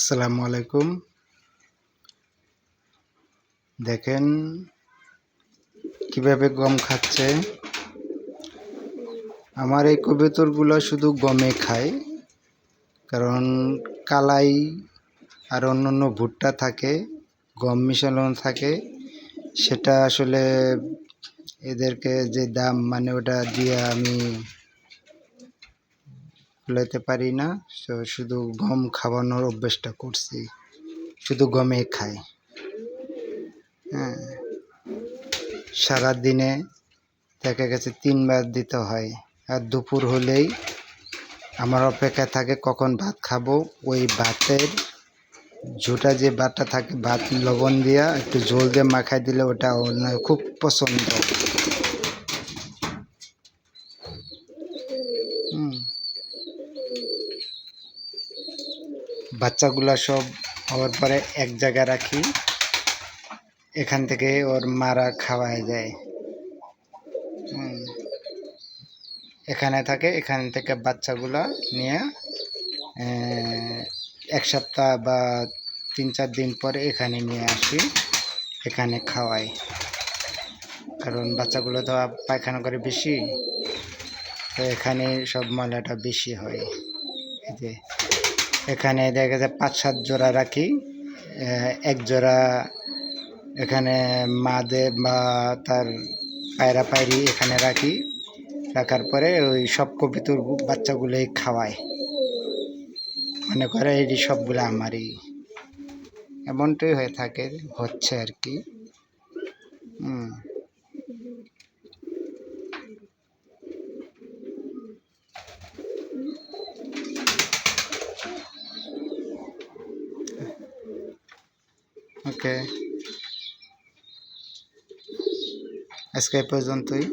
আসসালামু আলাইকুম। দেখেন কিভাবে গম খাচ্ছে। আমার এই কবুতরগুলো শুধু গমে খায়, কারণ কালাই আর অন্যান্য ভুট্টা থাকে, গম মিশানো থাকে। সেটা আসলে এদেরকে যে দাম, মানে ওটা দিয়ে আমি ফেলাতে পারি না। শুধু গম খাওয়ানোর অভ্যেসটা করছি, শুধু গমে খায়। হ্যাঁ, সারাদিনে দেখা গেছে 3 বার দিতে হয়। আর দুপুর হলেই আমার অপেক্ষা থাকে কখন ভাত খাবো। ওই ভাতের ঝোটা যে ভাতটা থাকে, ভাত লবণ দিয়া একটু ঝোল দিয়ে মাখাই দিলে ওটা ওনার খুব পছন্দ। বাচ্চাগুলা সব হওয়ার পরে এক জায়গায় রাখি, এখান থেকে ওর মারা খাওয়ায় যায়। এখানে থাকে, এখান থেকে বাচ্চাগুলা নিয়ে 1 সপ্তাহ বা 3-4 দিন পরে এখানে নিয়ে আসি, এখানে খাওয়াই। কারণ বাচ্চাগুলো তো পায়খানা করে বেশি, তো এখানে সব ময়লাটা বেশি হয়। এই যে এখানে দেখা যায় 5-7 জোড়া রাখি, এক জোড়া এখানে মাদে বা তার পায়রা পায়রি এখানে রাখি। রাখার পরে ওই সব কবুতর বাচ্চাগুলোই খাওয়ায়, মনে করে এই সবগুলো আমারই। এমনটাই হয়ে থাকে, হচ্ছে আর কি। ওকে, আজকে এই পর্যন্তই।